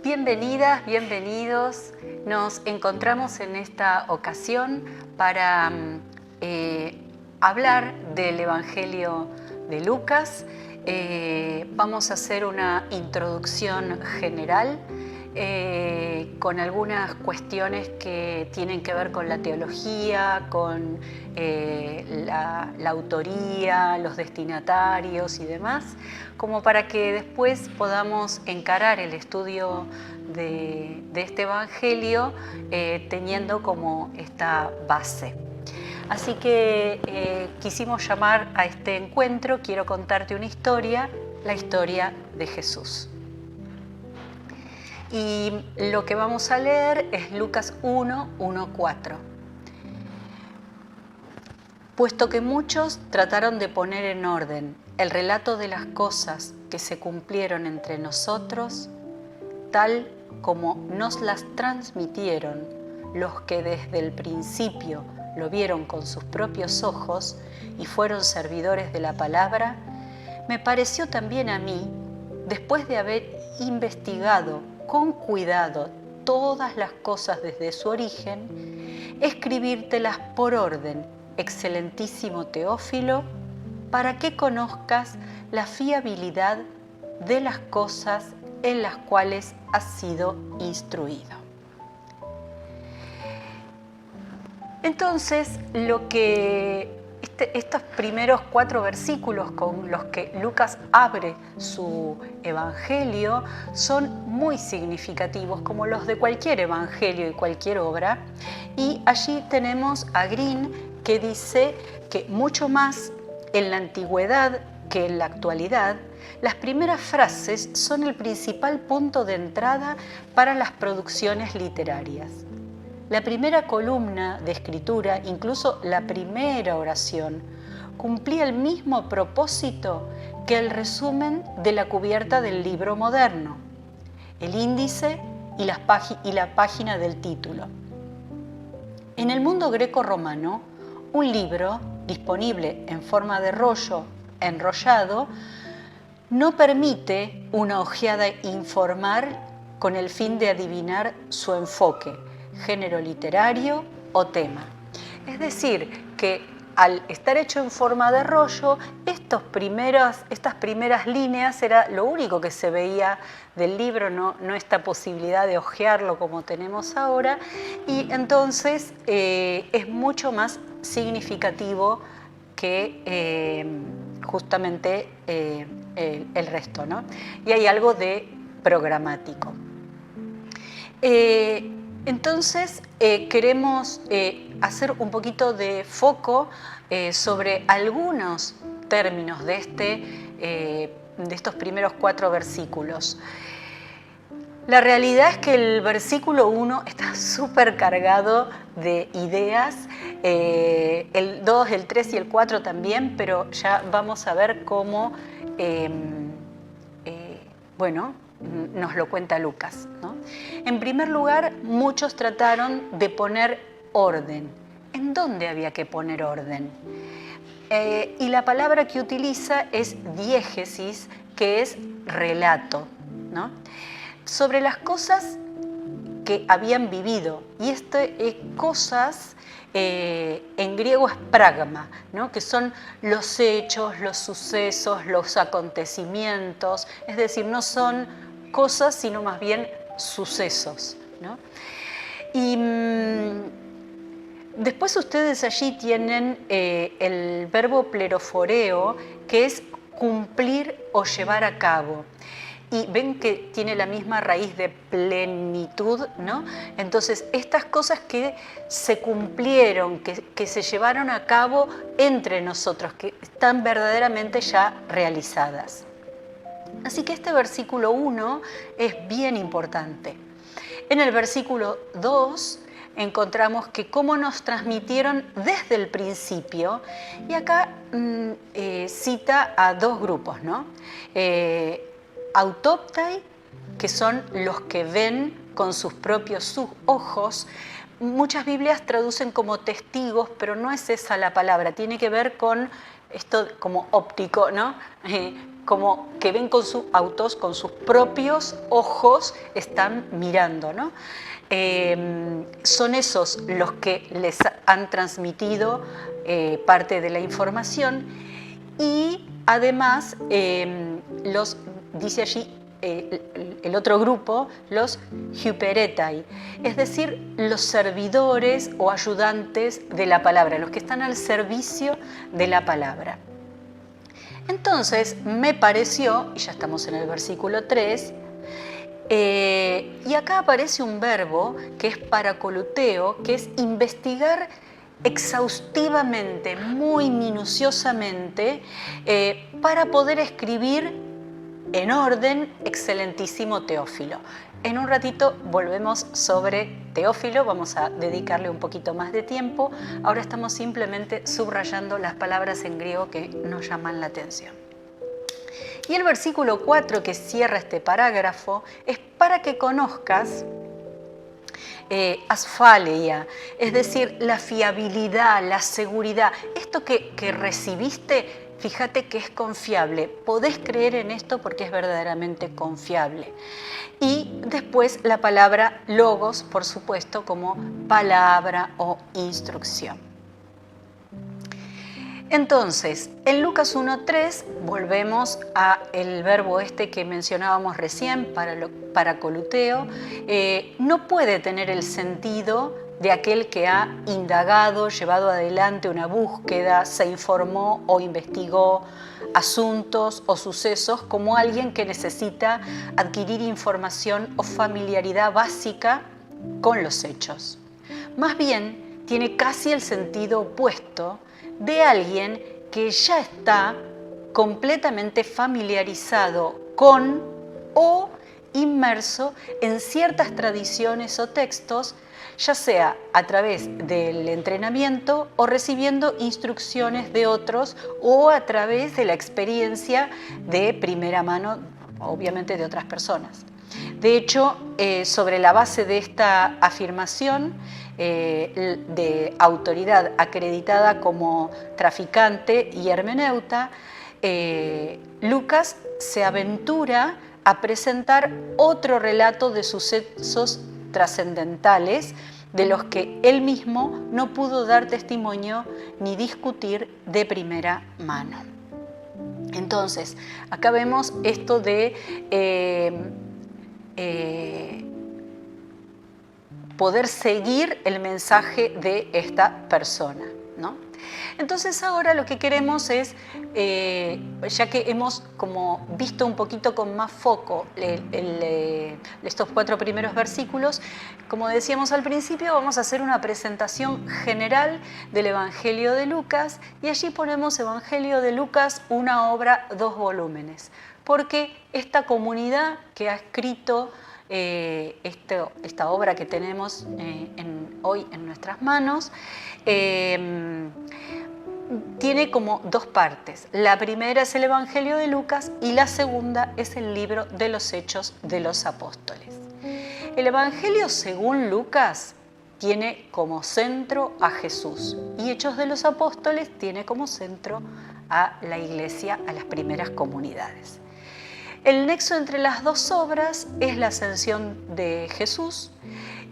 Bienvenidas, bienvenidos. Nos encontramos en esta ocasión para hablar del Evangelio de Lucas. Vamos a hacer una introducción general con algunas cuestiones que tienen que ver con la teología, con la autoría, los destinatarios y demás, como para que después podamos encarar el estudio de este Evangelio teniendo como esta base. Así que quisimos llamar a este encuentro, quiero contarte una historia, la historia de Jesús. Y lo que vamos a leer es Lucas 1:4. Puesto que muchos trataron de poner en orden el relato de las cosas que se cumplieron entre nosotros, tal como nos las transmitieron los que desde el principio lo vieron con sus propios ojos y fueron servidores de la palabra, me pareció también a mí, después de haber investigado con cuidado todas las cosas desde su origen, escribírtelas por orden, excelentísimo Teófilo, para que conozcas la fiabilidad de las cosas en las cuales has sido instruido. Entonces, estos primeros 4 versículos con los que Lucas abre su evangelio son muy significativos, como los de cualquier evangelio y cualquier obra. Y allí tenemos a Green, que dice que mucho más en la antigüedad que en la actualidad, las primeras frases son el principal punto de entrada para las producciones literarias. La primera columna de escritura, incluso la primera oración, cumplía el mismo propósito que el resumen de la cubierta del libro moderno, el índice y la página del título. En el mundo greco-romano, un libro disponible en forma de rollo enrollado no permite una ojeada informal con el fin de adivinar su enfoque, género literario o tema. Es decir, que al estar hecho en forma de rollo, estas primeras líneas era lo único que se veía del libro, no esta posibilidad de hojearlo como tenemos ahora, y entonces es mucho más significativo que justamente el resto, ¿no? Y hay algo de programático. Entonces, queremos hacer un poquito de foco sobre algunos términos de estos primeros 4 versículos. La realidad es que el versículo 1 está súper cargado de ideas, el 2, el 3 y el 4 también, pero ya vamos a ver cómo, nos lo cuenta Lucas, ¿no? En primer lugar, muchos trataron de poner orden. ¿En dónde había que poner orden? Y la palabra que utiliza es diégesis, que es relato, ¿no? Sobre las cosas que habían vivido. Y cosas en griego es pragma, ¿no? Que son los hechos, los sucesos, los acontecimientos. Es decir, no son cosas, sino más bien sucesos, ¿no? Y después ustedes allí tienen el verbo pleroforeo, que es cumplir o llevar a cabo. Y ven que tiene la misma raíz de plenitud, ¿no? Entonces, estas cosas que se cumplieron, que se llevaron a cabo entre nosotros, que están verdaderamente ya realizadas. Así que este versículo 1 es bien importante. En el versículo 2 encontramos que cómo nos transmitieron desde el principio, y acá cita a 2 grupos, ¿no? Autóptai, que son los que ven con sus propios ojos. Muchas Biblias traducen como testigos, pero no es esa la palabra, tiene que ver con esto como óptico, ¿no? como que ven con sus autos, con sus propios ojos, están mirando, ¿no? Son esos los que les han transmitido parte de la información y además dice allí el otro grupo, los hyperetai, es decir, los servidores o ayudantes de la palabra, los que están al servicio de la palabra. Entonces me pareció, y ya estamos en el versículo 3, y acá aparece un verbo que es paracoluteo, que es investigar exhaustivamente, muy minuciosamente, para poder escribir en orden, excelentísimo Teófilo. En un ratito volvemos sobre Teófilo, vamos a dedicarle un poquito más de tiempo. Ahora estamos simplemente subrayando las palabras en griego que nos llaman la atención. Y el versículo 4 que cierra este parágrafo es para que conozcas asfaleia, es decir, la fiabilidad, la seguridad. Esto que recibiste, fíjate que es confiable. Podés creer en esto porque es verdaderamente confiable. Y después la palabra logos, por supuesto, como palabra o instrucción. Entonces, en Lucas 1:3 volvemos a el verbo este que mencionábamos recién, paracoluteo. No puede tener el sentido de aquel que ha indagado, llevado adelante una búsqueda, se informó o investigó asuntos o sucesos como alguien que necesita adquirir información o familiaridad básica con los hechos. Más bien, tiene casi el sentido opuesto de alguien que ya está completamente familiarizado con o inmerso en ciertas tradiciones o textos, ya sea a través del entrenamiento o recibiendo instrucciones de otros o a través de la experiencia de primera mano, obviamente de otras personas. De hecho, sobre la base de esta afirmación de autoridad acreditada como traficante y hermeneuta, Lucas se aventura a presentar otro relato de sucesos trascendentales de los que él mismo no pudo dar testimonio ni discutir de primera mano. Entonces, acá vemos esto de poder seguir el mensaje de esta persona, ¿no? Entonces ahora lo que queremos es, ya que hemos como visto un poquito con más foco estos 4 primeros versículos, como decíamos al principio, vamos a hacer una presentación general del Evangelio de Lucas y allí ponemos Evangelio de Lucas, una obra, 2 volúmenes, porque esta comunidad que ha escrito esta obra que tenemos hoy en nuestras manos, tiene como 2 partes. La primera es el Evangelio de Lucas y la segunda es el libro de los Hechos de los Apóstoles. El Evangelio según Lucas tiene como centro a Jesús y Hechos de los Apóstoles tiene como centro a la Iglesia, a las primeras comunidades. El nexo entre las 2 obras es la ascensión de Jesús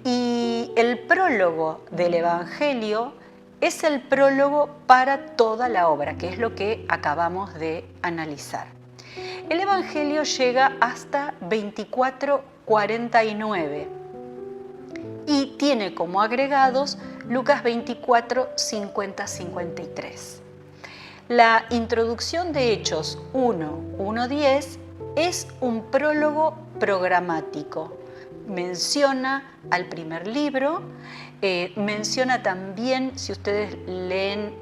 y el prólogo del Evangelio es el prólogo para toda la obra, que es lo que acabamos de analizar. El Evangelio llega hasta 24:49 y tiene como agregados Lucas 24:50-53. La introducción de Hechos 1:10 es un prólogo programático. Menciona al primer libro, menciona también, si ustedes leen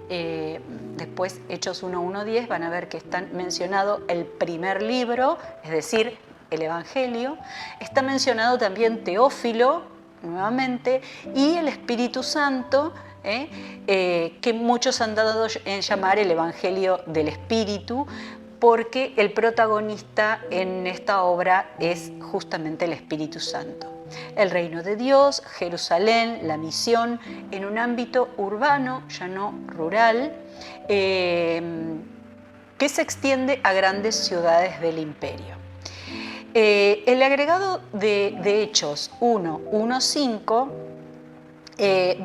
después Hechos 1:10, van a ver que está mencionado el primer libro, es decir, el Evangelio. Está mencionado también Teófilo, nuevamente, y el Espíritu Santo, que muchos han dado en llamar el Evangelio del Espíritu, porque el protagonista en esta obra es justamente el Espíritu Santo. El reino de Dios, Jerusalén, la misión en un ámbito urbano, ya no rural, que se extiende a grandes ciudades del imperio. El agregado de Hechos 1:1-5,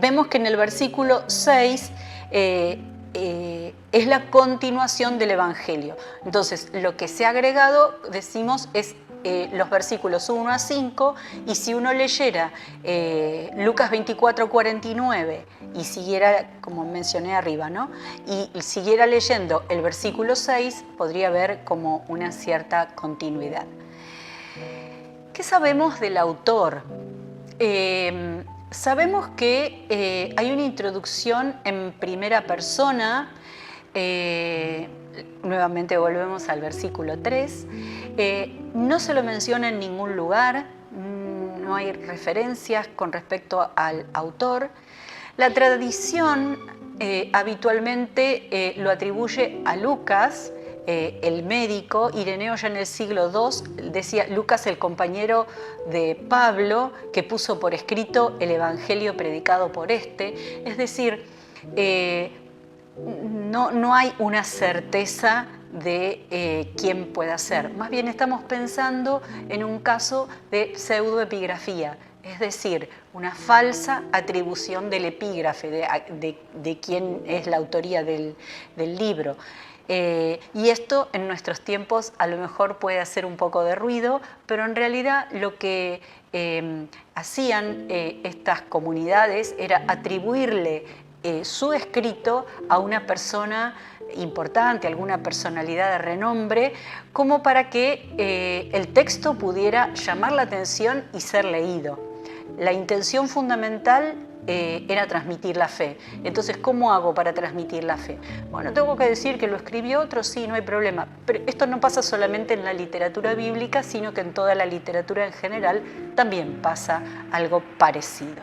vemos que en el versículo 6 es la continuación del Evangelio. Entonces, lo que se ha agregado, decimos, es los versículos 1-5, y si uno leyera Lucas 24:49 y siguiera, como mencioné arriba, ¿no? y siguiera leyendo el versículo 6, podría ver como una cierta continuidad. ¿Qué sabemos del autor? Sabemos que hay una introducción en primera persona. Nuevamente volvemos al versículo 3. No se lo menciona en ningún lugar, no hay referencias con respecto al autor. La tradición habitualmente lo atribuye a Lucas, el médico. Ireneo ya en el siglo II decía: Lucas, el compañero de Pablo, que puso por escrito el evangelio predicado por este. Es decir, no hay una certeza de quién pueda ser. Más bien estamos pensando en un caso de pseudoepigrafía, es decir, una falsa atribución del epígrafe, de quién es la autoría del libro. Y esto en nuestros tiempos a lo mejor puede hacer un poco de ruido, pero en realidad lo que hacían estas comunidades era atribuirle su escrito a una persona importante, alguna personalidad de renombre, como para que el texto pudiera llamar la atención y ser leído. La intención fundamental era transmitir la fe. Entonces, ¿cómo hago para transmitir la fe? Bueno, tengo que decir que lo escribió otro, sí, no hay problema. Pero esto no pasa solamente en la literatura bíblica, sino que en toda la literatura en general también pasa algo parecido.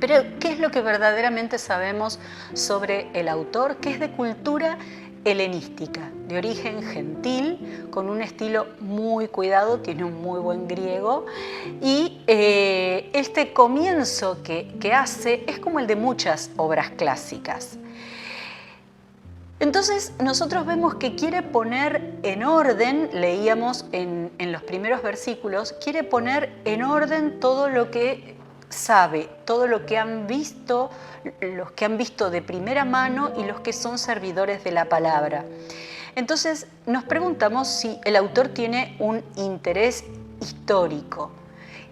Pero, ¿qué es lo que verdaderamente sabemos sobre el autor? Que es de cultura helenística, de origen gentil, con un estilo muy cuidado, tiene un muy buen griego, y este comienzo que hace es como el de muchas obras clásicas. Entonces nosotros vemos que quiere poner en orden, leíamos en los primeros versículos, quiere poner en orden todo lo que sabe, todo lo que han visto, los que han visto de primera mano y los que son servidores de la palabra. Entonces nos preguntamos si el autor tiene un interés histórico.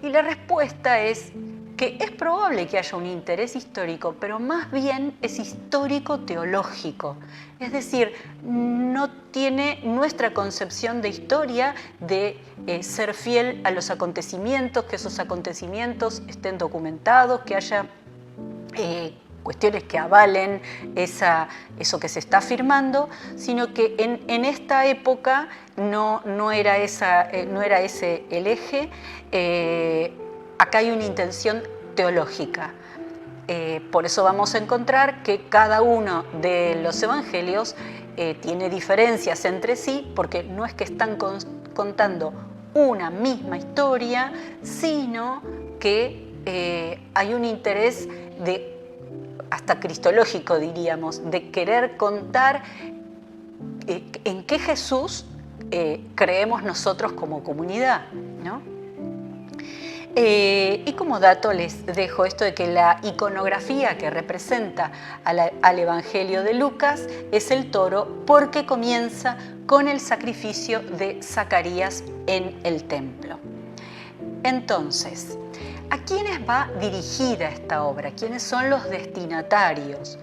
Y la respuesta es que es probable que haya un interés histórico, pero más bien es histórico-teológico. Es decir, no tiene nuestra concepción de historia de ser fiel a los acontecimientos, que esos acontecimientos estén documentados, que haya cuestiones que avalen eso que se está afirmando, sino que en esta época no era ese el eje. Acá hay una intención teológica. Por eso vamos a encontrar que cada uno de los evangelios tiene diferencias entre sí, porque no es que están contando una misma historia, sino que hay un interés hasta cristológico, diríamos, de querer contar en qué Jesús creemos nosotros como comunidad, ¿no? Y como dato les dejo esto de que la iconografía que representa al Evangelio de Lucas es el toro, porque comienza con el sacrificio de Zacarías en el templo. Entonces, ¿a quiénes va dirigida esta obra? ¿Quiénes son los destinatarios?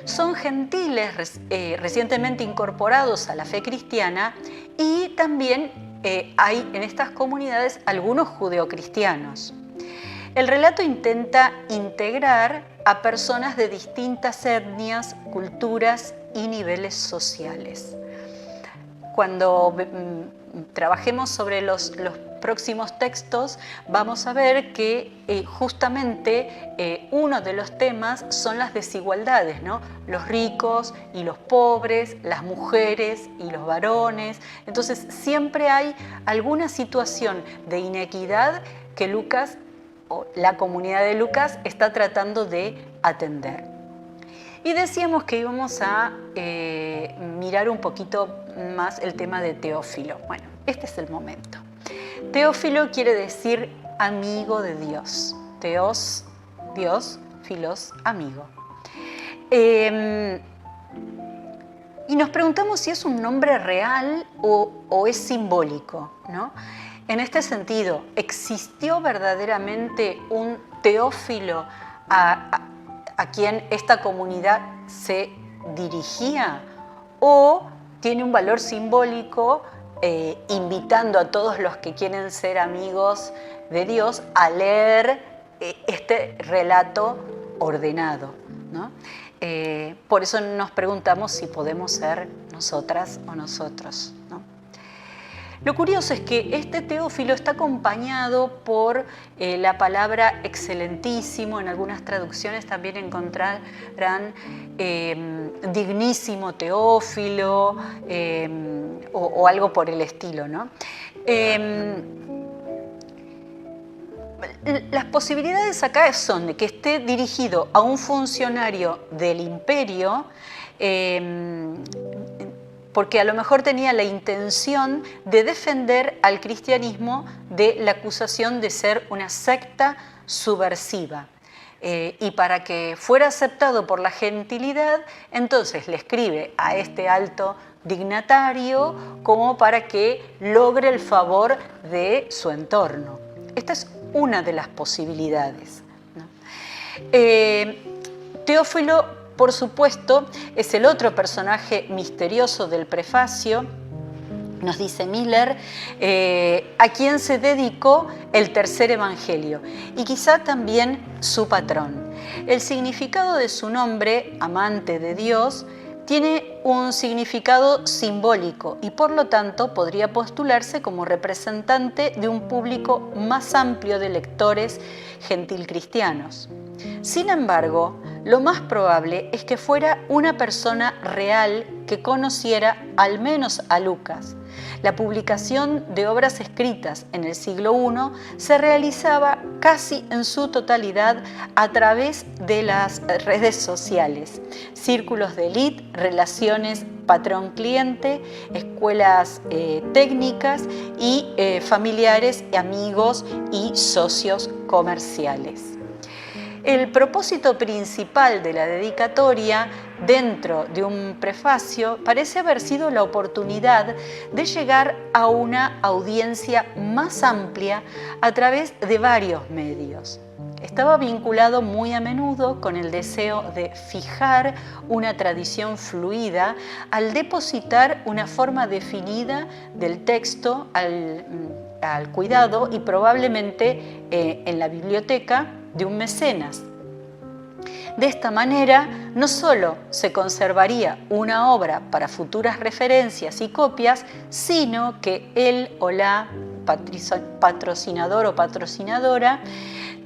Son gentiles recientemente incorporados a la fe cristiana, y también hay en estas comunidades algunos judeocristianos. El relato intenta integrar a personas de distintas etnias, culturas y niveles sociales. Cuando trabajemos sobre los próximos textos, vamos a ver que justamente uno de los temas son las desigualdades, ¿no? Los ricos y los pobres, las mujeres y los varones. Entonces siempre hay alguna situación de inequidad que Lucas, o la comunidad de Lucas, está tratando de atender. Y decíamos que íbamos a mirar un poquito más el tema de Teófilo. Bueno, este es el momento. Teófilo quiere decir amigo de Dios. Teos, Dios, filos, amigo. Y nos preguntamos si es un nombre real o es simbólico, ¿no? En este sentido, ¿existió verdaderamente un Teófilo a quien esta comunidad se dirigía? ¿O tiene un valor simbólico invitando a todos los que quieren ser amigos de Dios a leer este relato ordenado, ¿no? Por eso nos preguntamos si podemos ser nosotras o nosotros, ¿no? Lo curioso es que este Teófilo está acompañado por la palabra excelentísimo. En algunas traducciones también encontrarán dignísimo Teófilo o algo por el estilo, ¿no? Las posibilidades acá son de que esté dirigido a un funcionario del imperio, porque a lo mejor tenía la intención de defender al cristianismo de la acusación de ser una secta subversiva. Y para que fuera aceptado por la gentilidad, entonces le escribe a este alto dignatario como para que logre el favor de su entorno. Esta es una de las posibilidades, ¿no? Teófilo, por supuesto, es el otro personaje misterioso del prefacio, nos dice Miller, a quien se dedicó el tercer evangelio y quizá también su patrón. El significado de su nombre, amante de Dios, tiene un significado simbólico y por lo tanto podría postularse como representante de un público más amplio de lectores gentilcristianos. Sin embargo, lo más probable es que fuera una persona real que conociera al menos a Lucas. La publicación de obras escritas en el siglo I se realizaba casi en su totalidad a través de las redes sociales, círculos de élite, relaciones patrón-cliente, escuelas técnicas y familiares, amigos y socios comerciales. El propósito principal de la dedicatoria dentro de un prefacio parece haber sido la oportunidad de llegar a una audiencia más amplia a través de varios medios. Estaba vinculado muy a menudo con el deseo de fijar una tradición fluida al depositar una forma definida del texto al cuidado y probablemente en la biblioteca de un mecenas. De esta manera, no solo se conservaría una obra para futuras referencias y copias, sino que él o la patrocinador o patrocinadora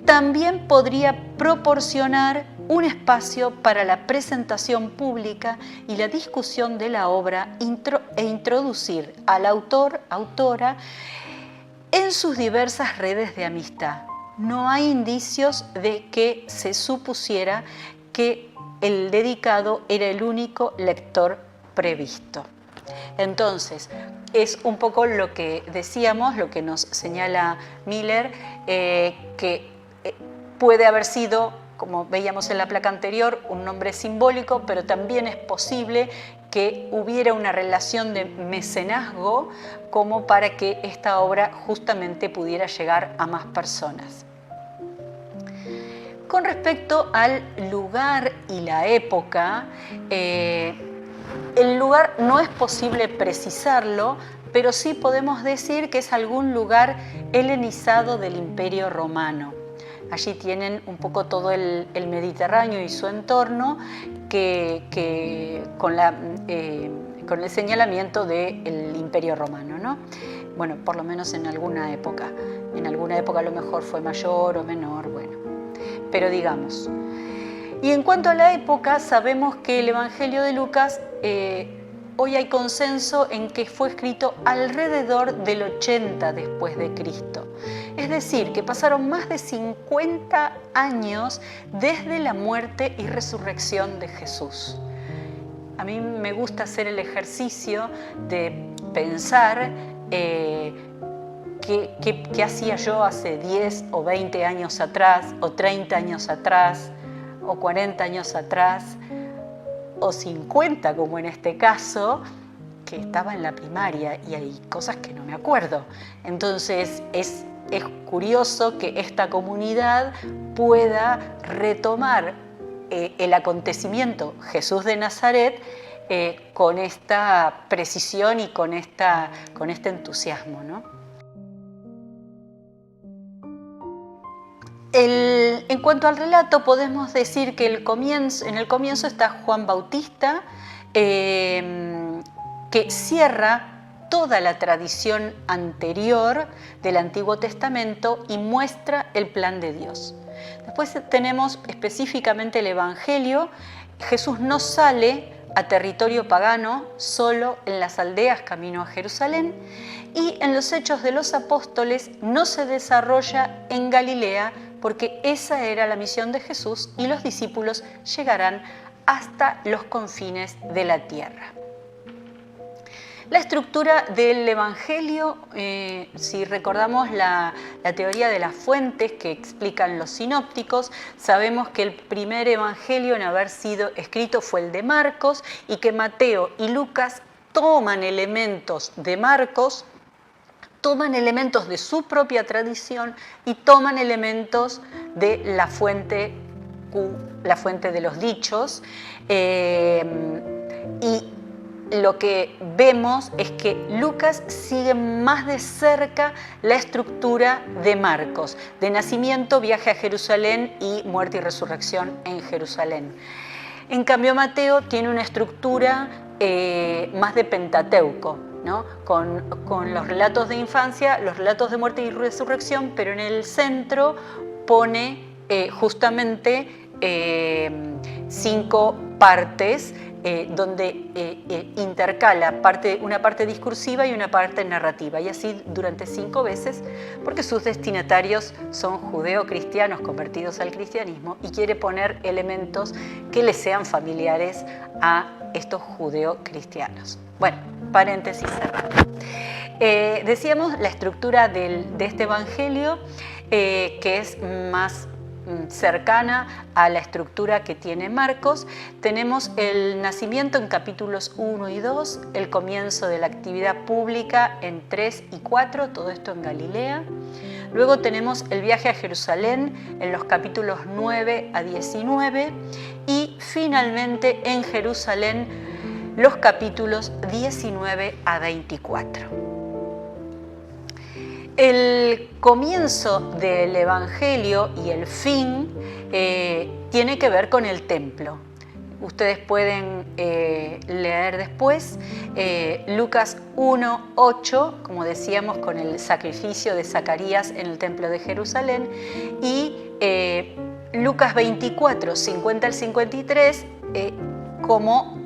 también podría proporcionar un espacio para la presentación pública y la discusión de la obra e introducir al autor, autora, en sus diversas redes de amistad. No hay indicios de que se supusiera que el dedicado era el único lector previsto. Entonces, es un poco lo que decíamos, lo que nos señala Miller, que puede haber sido, como veíamos en la placa anterior, un nombre simbólico, pero también es posible que hubiera una relación de mecenazgo como para que esta obra justamente pudiera llegar a más personas. Con respecto al lugar y la época, el lugar no es posible precisarlo, pero sí podemos decir que es algún lugar helenizado del Imperio Romano. Allí tienen un poco todo el Mediterráneo y su entorno con el señalamiento del Imperio Romano, ¿no? Bueno, por lo menos en alguna época. En alguna época a lo mejor fue mayor o menor, bueno. Pero digamos. Y en cuanto a la época, sabemos que el Evangelio de Lucas hoy hay consenso en que fue escrito alrededor del 80 después de Cristo. Es decir, que pasaron más de 50 años desde la muerte y resurrección de Jesús. A mí me gusta hacer el ejercicio de pensar qué hacía yo hace 10 o 20 años atrás, o 30 años atrás, o 40 años atrás, o 50 como en este caso, que estaba en la primaria y hay cosas que no me acuerdo. Entonces es curioso que esta comunidad pueda retomar el acontecimiento Jesús de Nazaret con esta precisión y con este entusiasmo, ¿no? En cuanto al relato, podemos decir que en el comienzo está Juan Bautista, que cierra toda la tradición anterior del Antiguo Testamento y muestra el plan de Dios. Después tenemos específicamente el Evangelio. Jesús no sale a territorio pagano, solo en las aldeas camino a Jerusalén, y en los Hechos de los Apóstoles no se desarrolla en Galilea, porque esa era la misión de Jesús y los discípulos llegarán hasta los confines de la tierra. La estructura del Evangelio, si recordamos la teoría de las fuentes que explican los sinópticos, sabemos que el primer Evangelio en haber sido escrito fue el de Marcos y que Mateo y Lucas toman elementos de Marcos, toman elementos de su propia tradición y toman elementos de la fuente de los dichos. Y lo que vemos es que Lucas sigue más de cerca la estructura de Marcos, de nacimiento, viaje a Jerusalén y muerte y resurrección en Jerusalén. En cambio, Mateo tiene una estructura más de Pentateuco, ¿no? Con los relatos de infancia, los relatos de muerte y resurrección, pero en el centro pone justamente 5 partes donde intercala una parte discursiva y una parte narrativa, y así durante 5 veces, porque sus destinatarios son judeo-cristianos convertidos al cristianismo y quiere poner elementos que les sean familiares a estos judeo-cristianos. Bueno, paréntesis cerrado. Decíamos la estructura de este Evangelio, que es más cercana a la estructura que tiene Marcos. Tenemos el nacimiento en capítulos 1 y 2, el comienzo de la actividad pública en 3 y 4, todo esto en Galilea. Luego tenemos el viaje a Jerusalén en los capítulos 9 a 19 y finalmente en Jerusalén los capítulos 19 a 24. El comienzo del Evangelio y el fin tiene que ver con el templo. Ustedes pueden leer después Lucas 1:8, como decíamos, con el sacrificio de Zacarías en el templo de Jerusalén, y Lucas 24, 50 al 53, como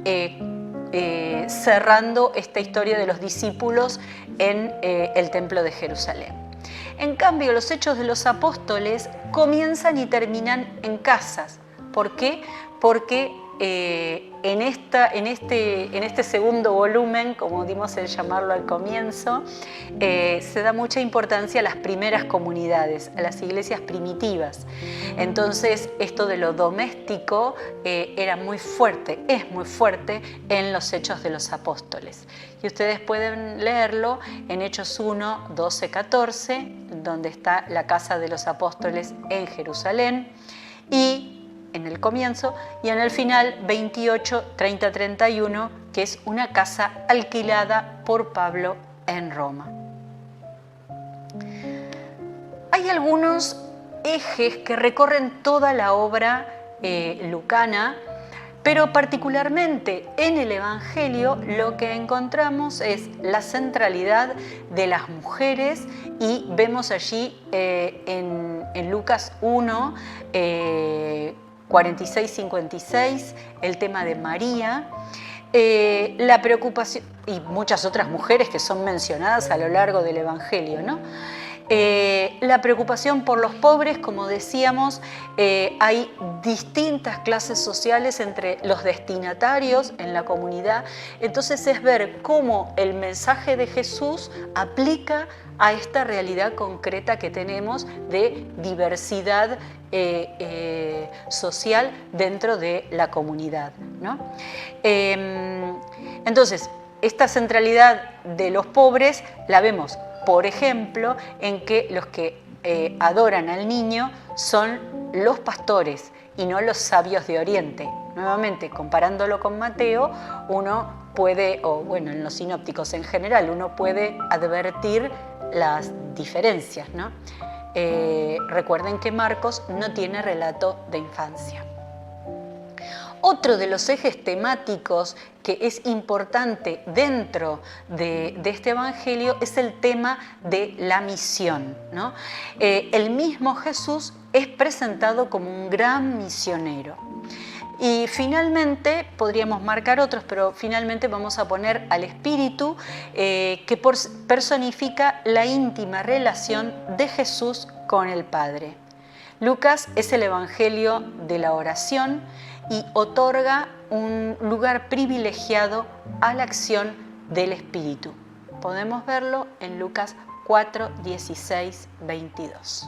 cerrando esta historia de los discípulos en el templo de Jerusalén. En cambio, los Hechos de los Apóstoles comienzan y terminan en casas. ¿Por qué? Porque en este segundo volumen, como dimos el llamarlo al comienzo, se da mucha importancia a las primeras comunidades, a las iglesias primitivas. Entonces, esto de lo doméstico era muy fuerte, es muy fuerte en los Hechos de los Apóstoles. Y ustedes pueden leerlo en Hechos 1, 12, 14, donde está la casa de los apóstoles en Jerusalén, y en el comienzo, y en el final 28, 30, 31, que es una casa alquilada por Pablo en Roma. Hay algunos ejes que recorren toda la obra lucana, pero particularmente en el Evangelio lo que encontramos es la centralidad de las mujeres, y vemos allí en Lucas 1, 46-56, el tema de María. La preocupación, y muchas otras mujeres que son mencionadas a lo largo del Evangelio, ¿no? La preocupación por los pobres, como decíamos, hay distintas clases sociales entre los destinatarios en la comunidad. Entonces es ver cómo el mensaje de Jesús aplica a esta realidad concreta que tenemos de diversidad social dentro de la comunidad, ¿no? Entonces, esta centralidad de los pobres la vemos, por ejemplo, en que los que adoran al niño son los pastores y no los sabios de Oriente. Nuevamente, comparándolo con Mateo, uno puede, o bueno, en los sinópticos en general, uno puede advertir las diferencias, ¿no? Recuerden que Marcos no tiene relato de infancia. Otro de los ejes temáticos que es importante dentro de este Evangelio es el tema de la misión, ¿no? El mismo Jesús es presentado como un gran misionero. Y finalmente, podríamos marcar otros, pero finalmente vamos a poner al Espíritu, que personifica la íntima relación de Jesús con el Padre. Lucas es el Evangelio de la oración y otorga un lugar privilegiado a la acción del Espíritu. Podemos verlo en Lucas 4, 16, 22.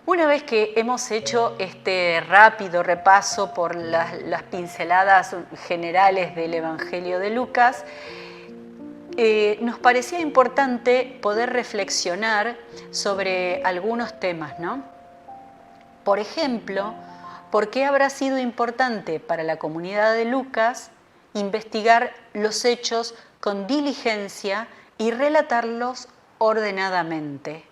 Una vez que hemos hecho este rápido repaso por las pinceladas generales del Evangelio de Lucas, nos parecía importante poder reflexionar sobre algunos temas, ¿no? Por ejemplo, ¿por qué habrá sido importante para la comunidad de Lucas investigar los hechos con diligencia y relatarlos ordenadamente?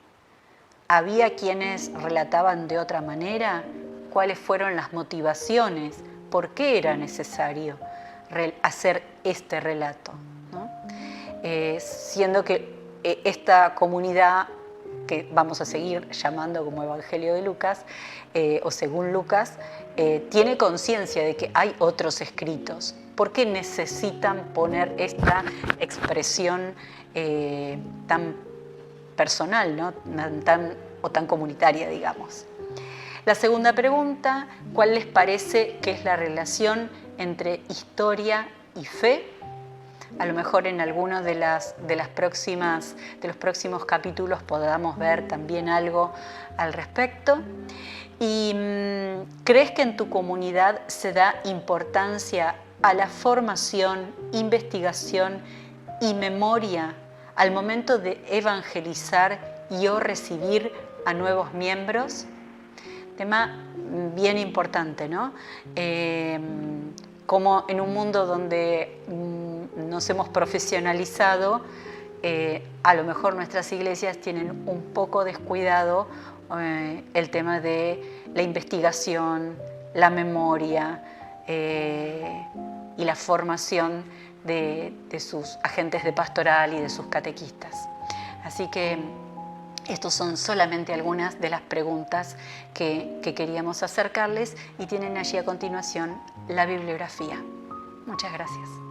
¿Había quienes relataban de otra manera? ¿Cuáles fueron las motivaciones? ¿Por qué era necesario hacer este relato, ¿no? Siendo que esta comunidad, que vamos a seguir llamando como Evangelio de Lucas, o según Lucas, tiene conciencia de que hay otros escritos. ¿Por qué necesitan poner esta expresión tan personal, ¿no? tan comunitaria, digamos? La segunda pregunta, ¿cuál les parece que es la relación entre historia y fe? A lo mejor en algunos de los próximos capítulos podamos ver también algo al respecto. ¿Y crees que en tu comunidad se da importancia a la formación, investigación y memoria al momento de evangelizar y o recibir a nuevos miembros? Tema bien importante, ¿no? Como en un mundo donde nos hemos profesionalizado, a lo mejor nuestras iglesias tienen un poco descuidado el tema de la investigación, la memoria y la formación de sus agentes de pastoral y de sus catequistas. Así que estos son solamente algunas de las preguntas que queríamos acercarles y tienen allí a continuación la bibliografía. Muchas gracias.